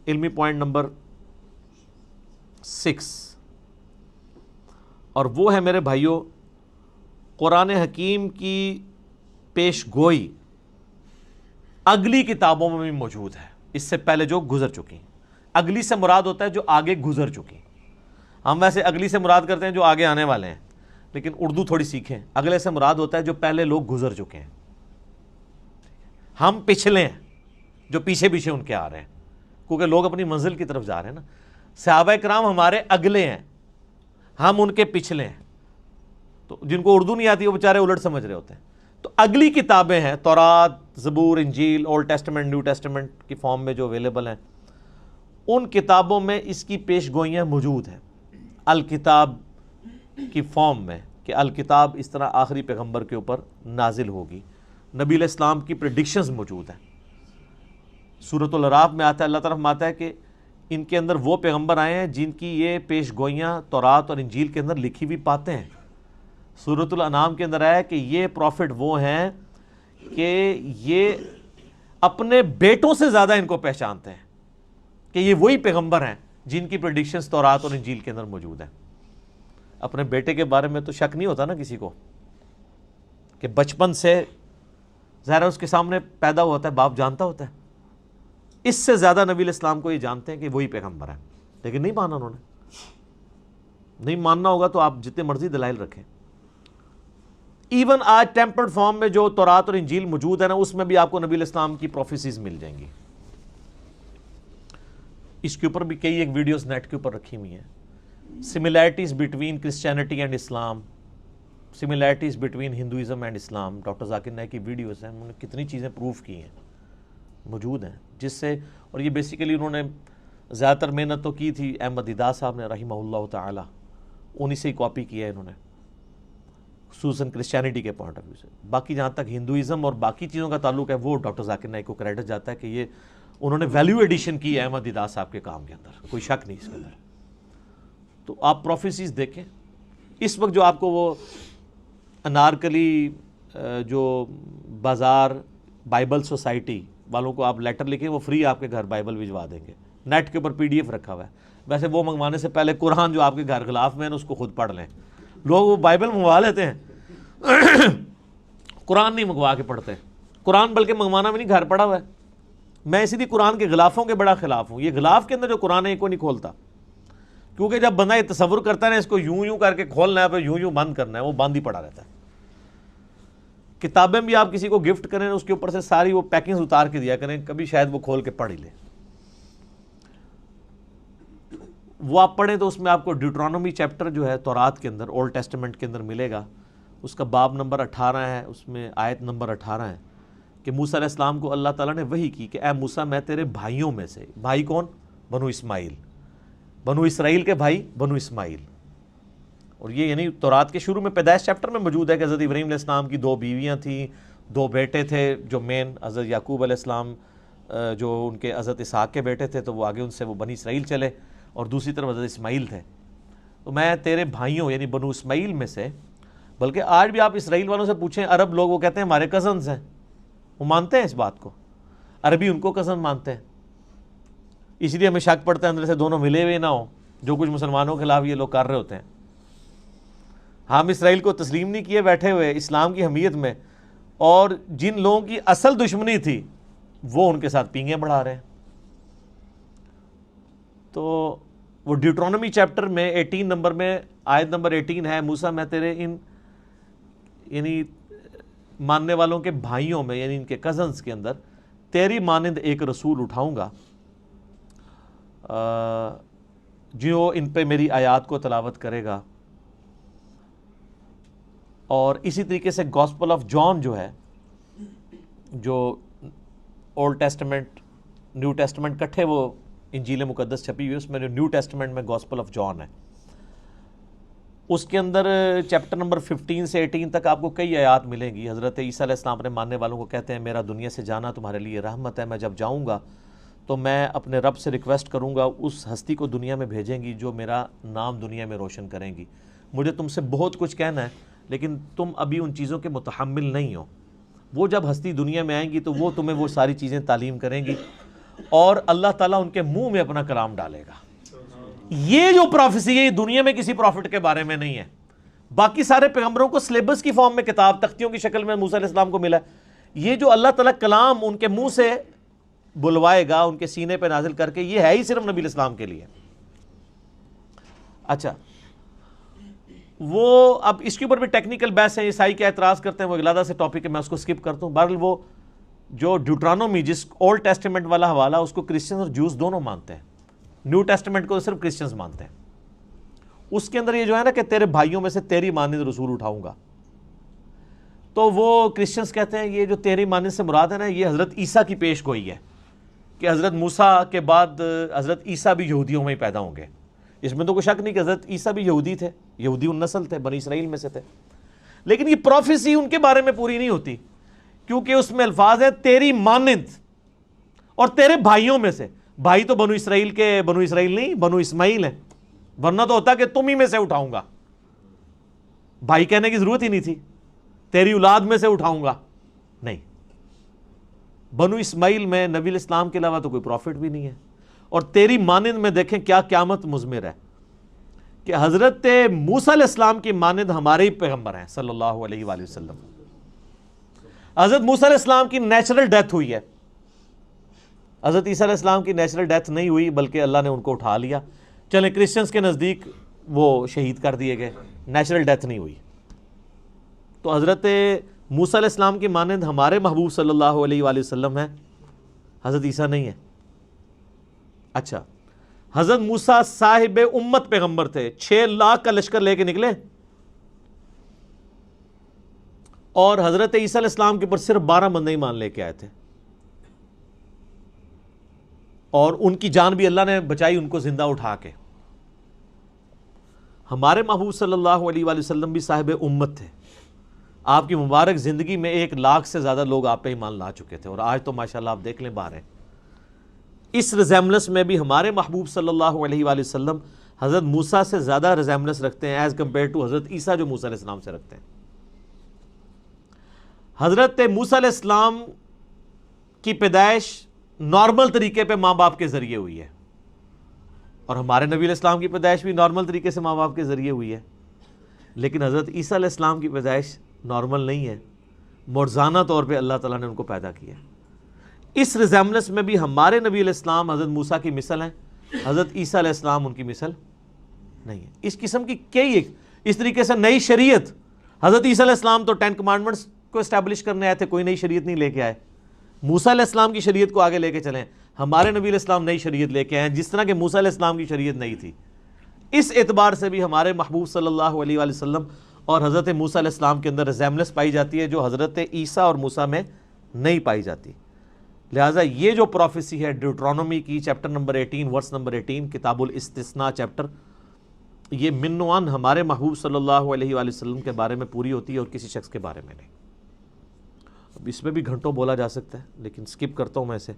علمی point number 6، اور وہ ہے میرے بھائیوں قرآن حکیم کی پیش گوئی اگلی کتابوں میں بھی موجود ہے، اس سے پہلے جو گزر چکی۔ اگلی سے مراد ہوتا ہے جو آگے گزر چکی۔ ہم ویسے اگلی سے مراد کرتے ہیں جو آگے آنے والے ہیں، لیکن اردو تھوڑی سیکھیں، اگلے سے مراد ہوتا ہے جو پہلے لوگ گزر چکے ہیں۔ ہم پچھلے ہیں جو پیچھے پیچھے ان کے آ رہے ہیں، کیونکہ لوگ اپنی منزل کی طرف جا رہے ہیں نا۔ صحابہ کرام ہمارے اگلے ہیں، ہم ان کے پچھلے ہیں۔ تو جن کو اردو نہیں آتی وہ بیچارے الٹ سمجھ رہے ہوتے ہیں۔ تو اگلی کتابیں ہیں تورات، زبور، انجیل، اولڈ ٹیسٹمنٹ، نیو ٹیسٹمنٹ کی فارم میں جو اویلیبل ہیں، ان کتابوں میں اس کی پیش گوئیاں موجود ہیں الکتاب کی فارم میں، کہ الکتاب اس طرح آخری پیغمبر کے اوپر نازل ہوگی۔ نبی علیہ السلام کی پریڈکشنز موجود ہیں۔ سورۃ الاعراف میں آتا ہے، اللہ تعالیٰ فرماتا ہے کہ ان کے اندر وہ پیغمبر آئے ہیں جن کی یہ پیش گوئیاں تورات اور انجیل کے اندر لکھی ہوئی پاتے ہیں۔ سورۃ الانعام کے اندر آیا کہ یہ پروفٹ وہ ہیں کہ یہ اپنے بیٹوں سے زیادہ ان کو پہچانتے ہیں، کہ یہ وہی پیغمبر ہیں جن کی پریڈکشنز تورات اور انجیل کے اندر موجود ہیں۔ اپنے بیٹے کے بارے میں تو شک نہیں ہوتا نا کسی کو، کہ بچپن سے ظاہر اس کے سامنے پیدا ہوتا ہے، باپ جانتا ہوتا ہے۔ اس سے زیادہ نبی علیہ السلام کو یہ جانتے ہیں کہ وہی پیغمبر ہیں، لیکن نہیں مانا انہوں نے۔ نہیں ماننا ہوگا تو آپ جتنے مرضی دلائل رکھیں۔ ایون آج ٹیمپرڈ فارم میں جو تورات اور انجیل موجود ہے نا، اس میں بھی آپ کو نبی علیہ السلام کی پروفیسیز مل جائیں گی۔ اس کے اوپر بھی کئی ایک ویڈیوز نیٹ کے اوپر رکھی ہوئی ہیں۔ Similarities between Christianity and Islam, similarities between Hinduism and Islam, doctor Zakir Naik کی ویڈیوز ہیں، انہوں نے کتنی چیزیں پروف کی ہیں، موجود ہیں، جس سے، اور یہ بیسیکلی انہوں نے زیادہ تر محنت تو کی تھی احمد دیدہ صاحب نے رحمہ اللہ تعالی، انہی سے ہی کاپی کیا ہے انہوں نے، خصوصاً کرسچینٹی کے پوائنٹ آف ویو سے۔ باقی جہاں تک ہندوازم اور باقی چیزوں کا تعلق ہے وہ ڈاکٹر ذاکر نائک کو کریڈٹ جاتا ہے کہ یہ انہوں نے ویلیو ایڈیشن کی ہے احمد دیدہ صاحب کے کام کے اندر، کوئی شک نہیں اس کے اندر۔ تو آپ پروفیسیز دیکھیں۔ اس وقت جو آپ کو وہ انارکلی جو بازار بائبل سوسائٹی والوں کو آپ لیٹر لکھیں، وہ فری آپ کے گھر بائبل بھجوا دیں گے، نیٹ کے اوپر PDF رکھا ہوا ہے۔ ویسے وہ منگوانے سے پہلے قرآن جو آپ کے گھر غلاف میں ہے اس کو خود پڑھ لیں۔ لوگ وہ بائبل منگوا لیتے ہیں، قرآن نہیں منگوا کے پڑھتے۔ قرآن بلکہ منگوانا بھی نہیں، گھر پڑا ہوا ہے۔ میں اسی لیے قرآن کے غلافوں کے بڑا خلاف ہوں۔ یہ غلاف کے اندر جو قرآن ہے کو نہیں کھولتا، کیونکہ جب بندہ یہ تصور کرتا ہے نا اس کو یوں یوں کر کے کھولنا ہے، پھر یوں یوں بند کرنا ہے، وہ بند ہی پڑا رہتا ہے۔ کتابیں بھی آپ کسی کو گفٹ کریں اس کے اوپر سے ساری وہ پیکنگز اتار کے دیا کریں، کبھی شاید وہ کھول کے پڑھ ہی لے۔ وہ آپ پڑھیں تو اس میں آپ کو ڈیوٹرانومی چیپٹر جو ہے تورات کے اندر، اولڈ ٹیسٹمنٹ کے اندر ملے گا، اس کا باب نمبر 18 ہے، اس میں آیت نمبر 18 ہے کہ موسیٰ علیہ السلام کو اللہ تعالیٰ نے وحی کی کہ اے موسیٰ میں تیرے بھائیوں میں سے، بھائی کون؟ بنو اسماعیل، بنو اسرائیل کے بھائی بنو اسماعیل۔ اور یہ یعنی تورات کے شروع میں پیدائش چیپٹر میں موجود ہے کہ حضرت ابراہیم علیہ السلام کی 2 بیویاں تھیں، 2 بیٹے تھے، جو مین حضرت یعقوب علیہ السلام جو ان کے حضرت اسحاق کے بیٹے تھے، تو وہ آگے ان سے وہ بنی اسرائیل چلے، اور دوسری طرف حضرت اسماعیل تھے۔ تو میں تیرے بھائیوں یعنی بنو اسماعیل میں سے، بلکہ آج بھی آپ اسرائیل والوں سے پوچھیں، عرب لوگ وہ کہتے ہیں ہمارے کزنز ہیں، وہ مانتے ہیں اس بات کو، عربی ان کو کزن مانتے ہیں۔ اس لیے ہمیں شک پڑتا ہے اندر سے دونوں ملے ہوئے نہ ہوں، جو کچھ مسلمانوں کے خلاف یہ لوگ کر رہے ہوتے ہیں۔ ہم اسرائیل کو تسلیم نہیں کیے بیٹھے ہوئے اسلام کی حمیت میں، اور جن لوگوں کی اصل دشمنی تھی وہ ان کے ساتھ پینگیں بڑھا رہے ہیں۔ تو وہ ڈیوٹرانومی چیپٹر میں 18 نمبر میں آیت نمبر 18 ہے، موسیٰ میں تیرے ان یعنی ماننے والوں کے بھائیوں میں یعنی ان کے کزنز کے اندر تیری مانند ایک رسول اٹھاؤں گا جو ان پہ میری آیات کو تلاوت کرے گا۔ اور اسی طریقے سے گاسپل آف جان جو ہے، جو اولڈ ٹیسٹمنٹ نیو ٹیسٹمنٹ کٹھے وہ انجیل مقدس چھپی ہوئی ہے، اس میں جو نیو ٹیسٹمنٹ میں گاسپل آف جان ہے، اس کے اندر چیپٹر نمبر 15 سے 18 تک آپ کو کئی آیات ملیں گی۔ حضرت عیسیٰ علیہ السلام اپنے ماننے والوں کو کہتے ہیں میرا دنیا سے جانا تمہارے لیے رحمت ہے، میں جب جاؤں گا تو میں اپنے رب سے ریکویسٹ کروں گا اس ہستی کو دنیا میں بھیجیں گی جو میرا نام دنیا میں روشن کریں گی۔ مجھے تم سے بہت کچھ کہنا ہے لیکن تم ابھی ان چیزوں کے متحمل نہیں ہو، وہ جب ہستی دنیا میں آئیں گی تو وہ تمہیں وہ ساری چیزیں تعلیم کریں گی، اور اللہ تعالیٰ ان کے منہ میں اپنا کلام ڈالے گا. یہ جو پروفیسی ہے یہ دنیا میں کسی پروفٹ کے بارے میں نہیں ہے. باقی سارے پیغمبروں کو سلیبس کی فارم میں کتاب تختیوں کی شکل میں موسیٰ علیہ السلام کو ملا ہے. یہ جو اللہ تعالیٰ کلام ان کے منہ سے بلوائے گا ان کے سینے پہ نازل کر کے, یہ ہے ہی صرف نبی علیہ السلام کے لیے. اچھا, وہ اب اس کے اوپر بھی ٹیکنیکل بحث ہیں, عیسائی کیا اعتراض کرتے ہیں, وہ علیحدہ سے ٹاپک ہے, میں اس کو سکپ کرتا ہوں. بہرحال وہ جو ڈیوٹرانومی جس اولڈ ٹیسٹیمنٹ والا حوالہ اس کو کرسچنز اور جوز دونوں مانتے ہیں, نیو ٹیسٹیمنٹ کو صرف کرسچنز مانتے ہیں. اس کے اندر یہ جو ہے نا کہ تیرے بھائیوں میں سے تیری مانند رسول اٹھاؤں گا, تو وہ کرسچنز کہتے ہیں یہ جو تیری مانند سے مراد ہے نا یہ حضرت عیسیٰ کی پیش گوئی ہے کہ حضرت موسیٰ کے بعد حضرت عیسیٰ بھی یہودیوں میں ہی پیدا ہوں گے. اس میں تو کوئی شک نہیں کہ حضرت عیسیٰ بھی یہودی تھے, یہودی النسل تھے, بنی اسرائیل میں سے تھے. لیکن یہ پروفیسی ان کے بارے میں پوری نہیں ہوتی کیونکہ اس میں الفاظ ہے تیری مانند اور تیرے بھائیوں میں سے. بھائی تو بنو اسرائیل نہیں, بنو اسماعیل ہیں, ورنہ تو ہوتا کہ تم ہی میں سے اٹھاؤں گا. بھائی کہنے کی ضرورت ہی نہیں تھی, تیری اولاد میں سے اٹھاؤں گا. نہیں, بنو اسماعیل میں نبی الاسلام کے علاوہ تو کوئی پروفٹ بھی نہیں ہے. اور تیری مانند میں دیکھیں کیا قیامت مضمر ہے کہ حضرت موسیٰ علیہ السلام کی مانند ہمارے ہی پیغمبر ہیں صلی اللہ علیہ وآلہ وسلم. حضرت موسیٰ علیہ السلام کی نیچرل ڈیتھ ہوئی ہے, حضرت عیسیٰ علیہ السلام کی نیچرل ڈیتھ نہیں ہوئی بلکہ اللہ نے ان کو اٹھا لیا. چلیں کرسچنز کے نزدیک وہ شہید کر دیے گئے, نیچرل ڈیتھ نہیں ہوئی. تو حضرت موسیٰ علیہ السلام کی مانند ہمارے محبوب صلی اللہ علیہ وآلہ وسلم ہیں, حضرت عیسیٰ نہیں ہے. اچھا, حضرت موسیٰ صاحب امت پیغمبر تھے, 6 لاکھ کا لشکر لے کے نکلے اور حضرت عیسیٰ علیہ السلام کے اوپر صرف 12 بندے ایمان لے کے آئے تھے, اور ان کی جان بھی اللہ نے بچائی ان کو زندہ اٹھا کے. ہمارے محبوب صلی اللہ علیہ وآلہ وسلم بھی صاحب امت تھے, آپ کی مبارک زندگی میں 1 لاکھ سے زیادہ لوگ آپ پہ ایمان لا چکے تھے, اور آج تو ماشاءاللہ آپ دیکھ لیں باہر ہیں. اس ریزیملنس میں بھی ہمارے محبوب صلی اللہ علیہ وآلہ وسلم حضرت موسیٰ سے زیادہ ریزیملنس رکھتے ہیں ایز کمپیئر ٹو حضرت عیسیٰ جو موسیٰ علیہ السلام سے رکھتے ہیں. حضرت موسیٰ علیہ السلام کی پیدائش نارمل طریقے پہ ماں باپ کے ذریعے ہوئی ہے, اور ہمارے نبی علیہ السلام کی پیدائش بھی نارمل طریقے سے ماں باپ کے ذریعے ہوئی ہے. لیکن حضرت عیسیٰ علیہ السلام کی پیدائش نارمل نہیں ہے, معجزانہ طور پہ اللہ تعالیٰ نے ان کو پیدا کیا. اس ریزیملنس میں بھی ہمارے نبی علیہ السلام حضرت موسیٰ کی مثل ہیں, حضرت عیسیٰ علیہ السلام ان کی مثل نہیں ہے. اس قسم کی کئی اس طریقے سے نئی شریعت, حضرت عیسیٰ علیہ السلام تو 10 کمانڈمنٹس کو اسٹیبلش کرنے آئے تھے, کوئی نئی شریعت نہیں لے کے آئے. موسیٰ علیہ السلام کی شریعت کو آگے لے کے چلیں, ہمارے نبی علیہ السلام نئی شریعت لے کے آئے جس طرح کہ موسیٰ علیہ السلام کی شریعت نہیں تھی. اس اعتبار سے بھی ہمارے محبوب صلی اللہ علیہ وآلہ وسلم اور حضرت موسیٰ علیہ السلام کے اندر ریزیملنس پائی جاتی ہے جو حضرت عیسیٰ اور موسیٰ میں نہیں پائی جاتی. لہٰذا یہ جو پروفیسی ہے ڈیوٹرانومی کی چیپٹر نمبر 18 ورس نمبر 18 کتاب الاستثناء چیپٹر, یہ من و عن ہمارے محبوب صلی اللہ علیہ وآلہ وسلم کے بارے میں پوری ہوتی ہے اور کسی شخص کے بارے میں نہیں. اب اس میں بھی گھنٹوں بولا جا سکتا ہے لیکن سکپ کرتا ہوں میں اسے.